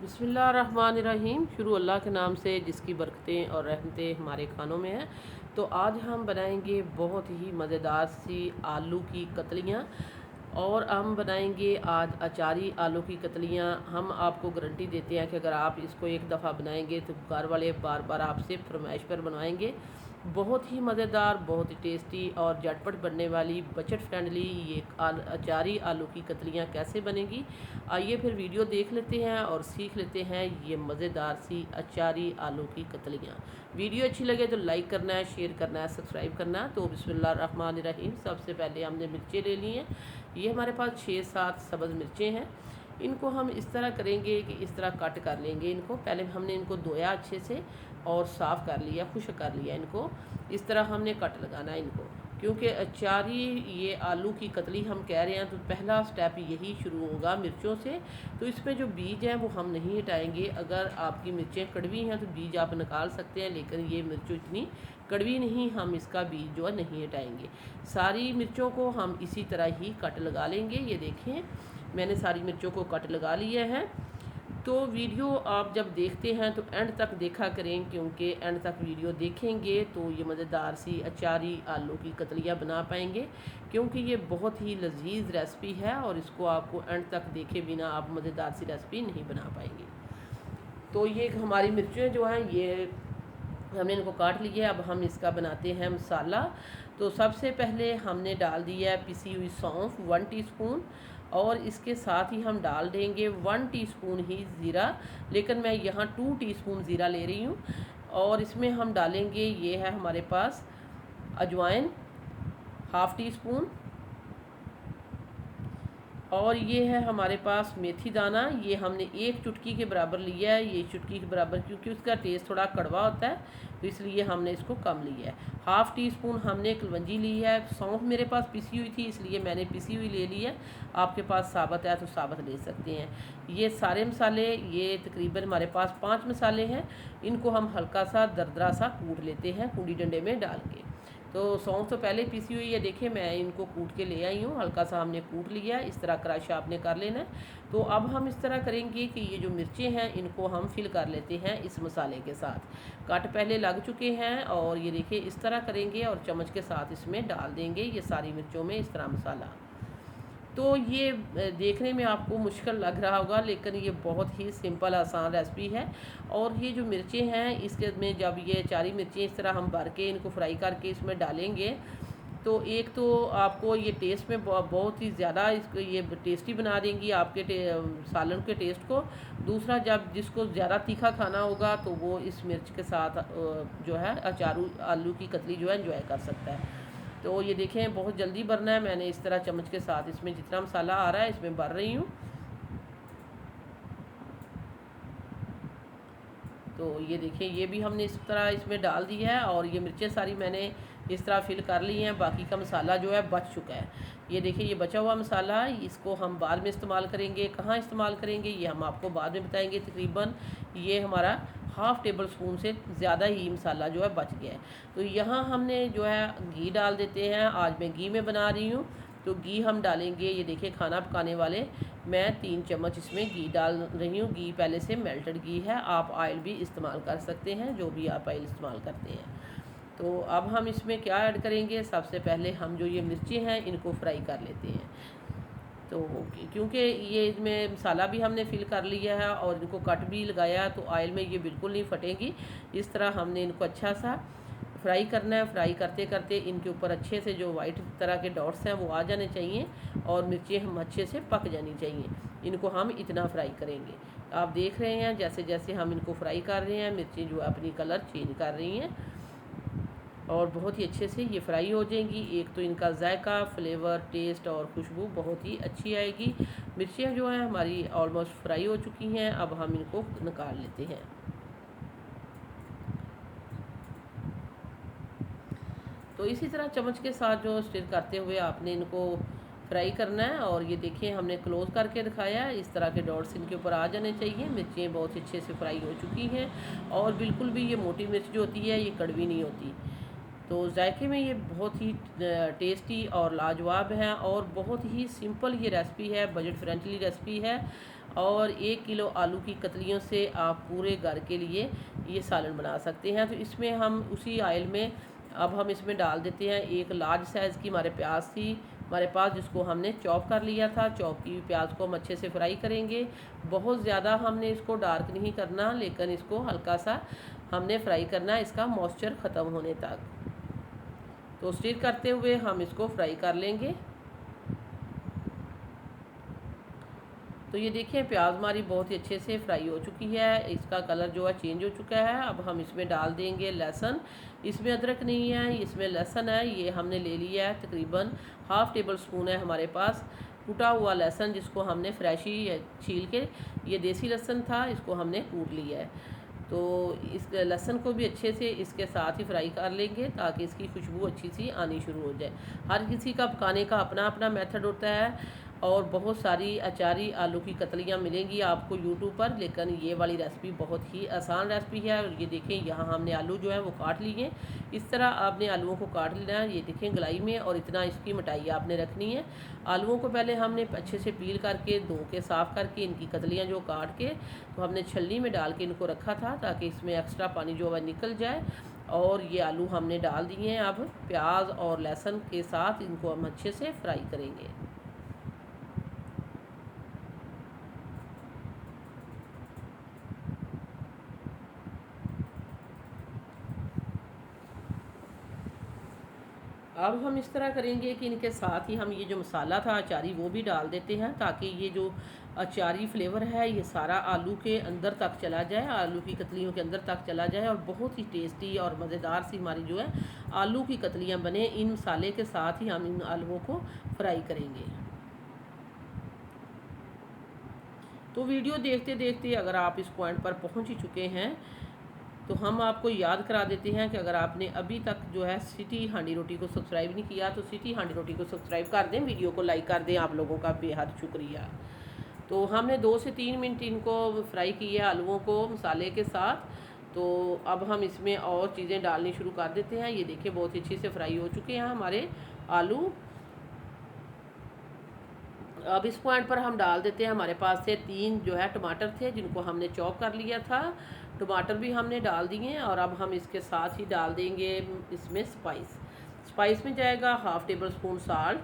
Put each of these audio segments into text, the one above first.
बिस्मिल्लाहिर्रहमानिर्रहीम। शुरू अल्लाह के नाम से जिसकी बरकतें और रहमतें हमारे खानों में हैं। तो आज हम बनाएंगे बहुत ही मज़ेदार सी आलू की कतलियाँ और हम बनाएंगे आज अचारी आलू की कतलियाँ। हम आपको गारंटी देते हैं कि अगर आप इसको एक दफ़ा बनाएंगे तो घर वाले बार बार आपसे फरमाइश पर बनवाएंगे। बहुत ही मज़ेदार, बहुत ही टेस्टी और झटपट बनने वाली, बजट फ्रेंडली ये अचारी आलू की कतलियाँ कैसे बनेगी, आइए फिर वीडियो देख लेते हैं और सीख लेते हैं ये मज़ेदार सी अचारी आलू की कतलियाँ। वीडियो अच्छी लगे तो लाइक करना है, शेयर करना है, सब्सक्राइब करना है। तो बिस्मिल्लाहिर्रहमानिर्रहीम। सबसे पहले हमने मिर्चें ले ली हैं। ये हमारे पास 6-7 सब्ज़ मिर्चें हैं। इनको हम इस तरह करेंगे कि इस तरह कट कर लेंगे। इनको पहले हमने इनको धोया अच्छे से और साफ़ कर लिया, खुश्क कर लिया। इनको इस तरह हमने कट लगाना है इनको, क्योंकि अचारी ये आलू की कतली हम कह रहे हैं तो पहला स्टेप यही शुरू होगा मिर्चों से। तो इसमें जो बीज हैं वो हम नहीं हटाएंगे। अगर आपकी मिर्चें कड़वी हैं तो बीज आप निकाल सकते हैं, लेकिन ये मिर्चों इतनी कड़वी नहीं, हम इसका बीज जो है नहीं हटाएंगे। सारी मिर्चों को हम इसी तरह ही कट लगा लेंगे। ये देखें, मैंने सारी मिर्चों को कट लगा लिया है। तो वीडियो आप जब देखते हैं तो एंड तक देखा करें, क्योंकि एंड तक वीडियो देखेंगे तो ये मज़ेदार सी अचारी आलू की कतलियाँ बना पाएंगे, क्योंकि ये बहुत ही लजीज रेसिपी है और इसको आपको एंड तक देखे बिना आप मज़ेदार सी रेसिपी नहीं बना पाएंगे। तो ये हमारी मिर्चें जो हैं ये हमने इनको काट लिया। अब हम इसका बनाते हैं मसाला। तो सबसे पहले हमने डाल दिया है पिसी हुई सौंफ 1 टीस्पून, और इसके साथ ही हम डाल देंगे 1 टीस्पून ही ज़ीरा, लेकिन मैं यहाँ 2 टीस्पून ज़ीरा ले रही हूँ। और इसमें हम डालेंगे, ये है हमारे पास अजवाइन 1/2 टीस्पून, और ये है हमारे पास मेथी दाना, ये हमने 1 चुटकी के बराबर लिया है। ये चुटकी के बराबर, क्योंकि उसका टेस्ट थोड़ा कड़वा होता है तो इसलिए हमने इसको कम लिया है। 1/2 टीस्पून हमने कलवंजी ली है। सौंफ मेरे पास पिसी हुई थी इसलिए मैंने पिसी हुई ले ली है। आपके पास साबुत है तो साबुत ले सकते हैं। ये सारे मसाले, ये तकरीबन हमारे पास 5 मसाले हैं। इनको हम हल्का सा दरदरा सा कूट लेते हैं कूड़ी डंडे में डाल के। तो सौंफ तो पहले पीसी हुई है, देखिए मैं इनको कूट के ले आई हूँ। हल्का सा हमने कूट लिया, इस तरह क्रश आपने कर लेना है। तो अब हम इस तरह करेंगे कि ये जो मिर्चें हैं इनको हम फिल कर लेते हैं इस मसाले के साथ। कट पहले लग चुके हैं और ये देखिए इस तरह करेंगे और चम्मच के साथ इसमें डाल देंगे ये सारी मिर्चों में इस तरह मसाला। तो ये देखने में आपको मुश्किल लग रहा होगा, लेकिन ये बहुत ही सिंपल आसान रेसिपी है। और ये जो मिर्चें हैं इसके में जब ये चारी मिर्चें इस तरह हम भर के इनको फ्राई करके इसमें डालेंगे तो एक तो आपको ये टेस्ट में बहुत ही ज़्यादा इसको ये टेस्टी बना देंगी आपके सालन के टेस्ट को। दूसरा, जब जिसको ज़्यादा तीखा खाना होगा तो वो इस मिर्च के साथ जो है अचारू आलू की कतली जो है एंजॉय कर सकता है। तो ये देखें बहुत जल्दी भरना है। मैंने इस तरह चम्मच के साथ इसमें जितना मसाला आ रहा है इसमें भर रही हूँ। तो ये देखिए ये भी हमने इस तरह इसमें डाल दिया है और ये मिर्चें सारी मैंने इस तरह फिल कर ली हैं। बाकी का मसाला जो है बच चुका है। ये देखिए ये बचा हुआ मसाला, इसको हम बाद में इस्तेमाल करेंगे। कहाँ इस्तेमाल करेंगे ये हम आपको बाद में बताएंगे। तकरीबन ये हमारा 1/2 टेबल स्पून से ज़्यादा ही मसाला जो है बच गया है। तो यहाँ हमने जो है घी डाल देते हैं। आज मैं घी में बना रही हूँ तो घी हम डालेंगे। ये देखिए खाना पकाने वाले मैं 3 चम्मच इसमें घी डाल रही हूँ। घी पहले से मेल्टेड घी है, आप ऑयल भी इस्तेमाल कर सकते हैं, जो भी आप ऑयल इस्तेमाल करते हैं। तो अब हम इसमें क्या ऐड करेंगे, सबसे पहले हम जो ये मिर्चें हैं इनको फ्राई कर लेते हैं। तो क्योंकि ये इसमें मसाला भी हमने फिल कर लिया है और इनको कट भी लगाया तो ऑयल में ये बिल्कुल नहीं फटेंगी। इस तरह हमने इनको अच्छा सा फ्राई करना है। फ्राई करते करते इनके ऊपर अच्छे से जो वाइट तरह के डॉट्स हैं वो आ जाने चाहिए और मिर्चें हम अच्छे से पक जानी चाहिए। इनको हम इतना फ्राई करेंगे। आप देख रहे हैं जैसे जैसे हम इनको फ्राई कर रहे हैं मिर्चें जो अपनी कलर चेंज कर रही हैं और बहुत ही अच्छे से ये फ्राई हो जाएंगी। एक तो इनका जायका, फ्लेवर, टेस्ट और खुशबू बहुत ही अच्छी आएगी। मिर्चें जो हैं हमारी ऑलमोस्ट फ्राई हो चुकी हैं। अब हम इनको निकाल लेते हैं। तो इसी तरह चम्मच के साथ जो स्टिर करते हुए आपने इनको फ्राई करना है। और ये देखिए हमने क्लोज करके दिखाया है, इस तरह के डॉट्स इनके ऊपर आ जाने चाहिए। मिर्चें बहुत अच्छे से फ्राई हो चुकी हैं और बिल्कुल भी ये मोटी मिर्च जो होती है ये कड़वी नहीं होती। तो जायके में ये बहुत ही टेस्टी और लाजवाब है और बहुत ही सिंपल ये रेसिपी है, बजट फ्रेंडली रेसिपी है। और 1 किलो आलू की कतलियों से आप पूरे घर के लिए ये सालन बना सकते हैं। तो इसमें हम उसी ऑयल में अब हम इसमें डाल देते हैं एक लार्ज साइज़ की हमारे प्याज थी हमारे पास, जिसको हमने चॉप कर लिया था। चॉप की प्याज को हम अच्छे से फ्राई करेंगे। बहुत ज़्यादा हमने इसको डार्क नहीं करना, लेकिन इसको हल्का सा हमने फ्राई करना है इसका मॉइस्चर ख़त्म होने तक। तो स्टिर करते हुए हम इसको फ्राई कर लेंगे। तो ये देखिए प्याज हमारी बहुत ही अच्छे से फ्राई हो चुकी है, इसका कलर जो है चेंज हो चुका है। अब हम इसमें डाल देंगे लहसुन। इसमें अदरक नहीं है, इसमें लहसुन है। ये हमने ले लिया है तकरीबन हाफ़ टेबल स्पून है हमारे पास कूटा हुआ लहसुन, जिसको हमने फ्रेश ही छील के, ये देसी लहसुन था, इसको हमने कूट लिया है। तो इस लहसुन को भी अच्छे से इसके साथ ही फ्राई कर लेंगे ताकि इसकी खुशबू अच्छी सी आनी शुरू हो जाए। हर किसी का पकाने का अपना अपना मेथड होता है और बहुत सारी अचारी आलू की कतलियाँ मिलेंगी आपको यूट्यूब पर, लेकिन ये वाली रेसिपी बहुत ही आसान रेसिपी है। और ये देखें यहाँ हमने आलू जो है वो काट लिए। इस तरह आपने आलूओं को काट लेना है, ये देखें गलाई में, और इतना इसकी मिठाई आपने रखनी है। आलूओं को पहले हमने अच्छे से पील करके धो के साफ़ करके इनकी कतलियाँ जो काट के तो हमने छलनी में डाल के इनको रखा था ताकि इसमें एक्स्ट्रा पानी जो है निकल जाए। और ये आलू हमने डाल दिए हैं। अब प्याज और लहसुन के साथ इनको हम अच्छे से फ्राई करेंगे। अब हम इस तरह करेंगे कि इनके साथ ही हम ये जो मसाला था अचारी वो भी डाल देते हैं ताकि ये जो अचारी फ्लेवर है ये सारा आलू के अंदर तक चला जाए, आलू की कतलियों के अंदर तक चला जाए और बहुत ही टेस्टी और मज़ेदार सी हमारी जो है आलू की कतलियाँ बने। इन मसाले के साथ ही हम इन आलूओं को फ्राई करेंगे। तो वीडियो देखते देखते अगर आप इस पॉइंट पर पहुँच ही चुके हैं तो हम आपको याद करा देते हैं कि अगर आपने अभी तक जो है सिटी हांडी रोटी को सब्सक्राइब नहीं किया तो सिटी हांडी रोटी को सब्सक्राइब कर दें, वीडियो को लाइक कर दें। आप लोगों का बेहद शुक्रिया। तो हमने 2 से 3 मिनट इनको फ्राई किया आलूओं को मसाले के साथ। तो अब हम इसमें और चीज़ें डालनी शुरू कर देते हैं। ये देखिए बहुत ही अच्छे से फ्राई हो चुके हैं हमारे आलू। अब इस पॉइंट पर हम डाल देते हैं, हमारे पास से 3 जो है टमाटर थे जिनको हमने चॉप कर लिया था। टमाटर भी हमने डाल दिए और अब हम इसके साथ ही डाल देंगे इसमें स्पाइस में जाएगा half table spoon salt.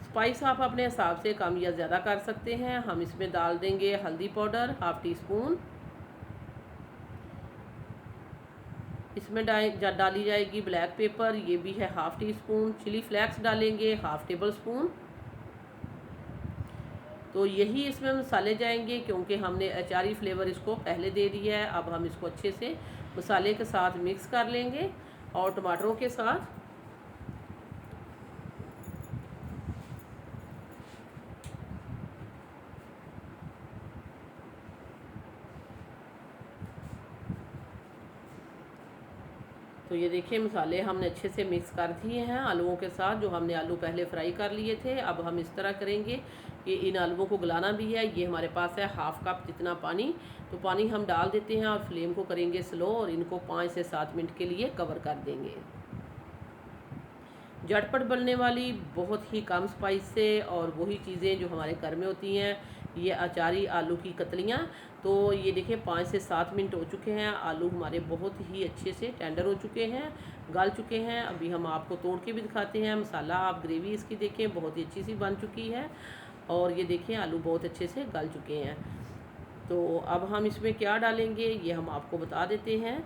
Spice आप अपने हिसाब से कम या ज़्यादा कर सकते हैं। हम इसमें डाल देंगे हल्दी पाउडर हाफ़ टी स्पून। इसमें डाली जाएगी ब्लैक पेपर, ये भी है half teaspoon. Chilli flakes डालेंगे हाफ़ टेबल स्पून। तो यही इसमें मसाले जाएंगे क्योंकि हमने अचारी फ्लेवर इसको पहले दे दिया है। अब हम इसको अच्छे से मसाले के साथ मिक्स कर लेंगे और टमाटरों के साथ। तो ये देखिए मसाले हमने अच्छे से मिक्स कर दिए हैं आलूओं के साथ, जो हमने आलू पहले फ्राई कर लिए थे। अब हम इस तरह करेंगे कि इन आलूओं को गलाना भी है। ये हमारे पास है हाफ़ कप जितना पानी, तो पानी हम डाल देते हैं और फ्लेम को करेंगे स्लो और इनको 5 से 7 मिनट के लिए कवर कर देंगे। झटपट बनने वाली बहुत ही कम स्पाइस से और वही चीज़ें जो हमारे घर में होती हैं, ये अचारी आलू की कतलियाँ। तो ये देखिए 5 से 7 मिनट हो चुके हैं, आलू हमारे बहुत ही अच्छे से टेंडर हो चुके हैं, गल चुके हैं। अभी हम आपको तोड़ के भी दिखाते हैं। मसाला आप ग्रेवी इसकी देखें बहुत ही अच्छी सी बन चुकी है और ये देखें आलू बहुत अच्छे से गल चुके हैं। तो अब हम इसमें क्या डालेंगे ये हम आपको बता देते हैं।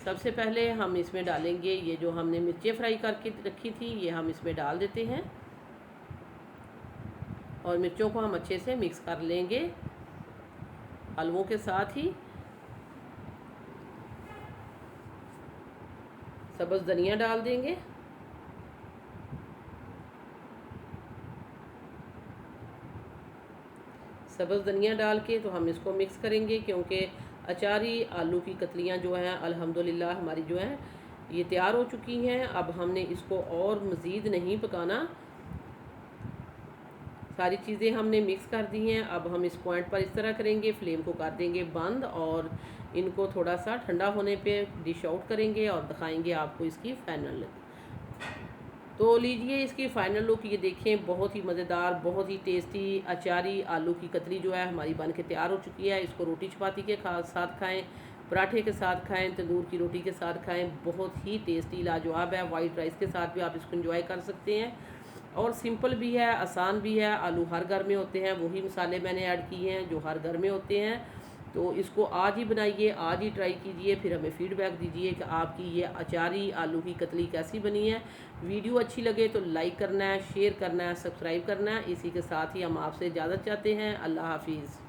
सबसे पहले हम इसमें डालेंगे ये जो हमने मिर्चें फ्राई करके रखी थी, ये हम इसमें डाल देते हैं और मिर्चों को हम अच्छे से मिक्स कर लेंगे आलूओं के साथ ही। सब्ज़ धनिया डाल देंगे। सब्ज़ धनिया डाल के तो हम इसको मिक्स करेंगे क्योंकि अचारी आलू की कतलियाँ जो हैं अल्हम्दुलिल्लाह हमारी जो हैं ये तैयार हो चुकी हैं। अब हमने इसको और मज़ीद नहीं पकाना, सारी चीज़ें हमने मिक्स कर दी हैं। अब हम इस पॉइंट पर इस तरह करेंगे, फ्लेम को कर देंगे बंद और इनको थोड़ा सा ठंडा होने पे डिश आउट करेंगे और दिखाएंगे आपको इसकी फाइनल। तो लीजिए इसकी फ़ाइनल लुक ये देखें, बहुत ही मज़ेदार, बहुत ही टेस्टी अचारी आलू की कतली जो है हमारी बन के तैयार हो चुकी है। इसको रोटी चपाती के साथ खाएं, पराठे के साथ खाएं, तंदूर की रोटी के साथ खाएं, बहुत ही टेस्टी लाजवाब है। वाइट राइस के साथ भी आप इसको एंजॉय कर सकते हैं और सिंपल भी है, आसान भी है। आलू हर घर में होते हैं, वही मसाले मैंने ऐड किए हैं जो हर घर में होते हैं। तो इसको आज ही बनाइए, आज ही ट्राई कीजिए, फिर हमें फ़ीडबैक दीजिए कि आपकी ये अचारी आलू की कतली कैसी बनी है। वीडियो अच्छी लगे तो लाइक करना है, शेयर करना है, सब्सक्राइब करना है। इसी के साथ ही हम आपसे इजाज़त चाहते हैं। अल्लाह हाफिज़।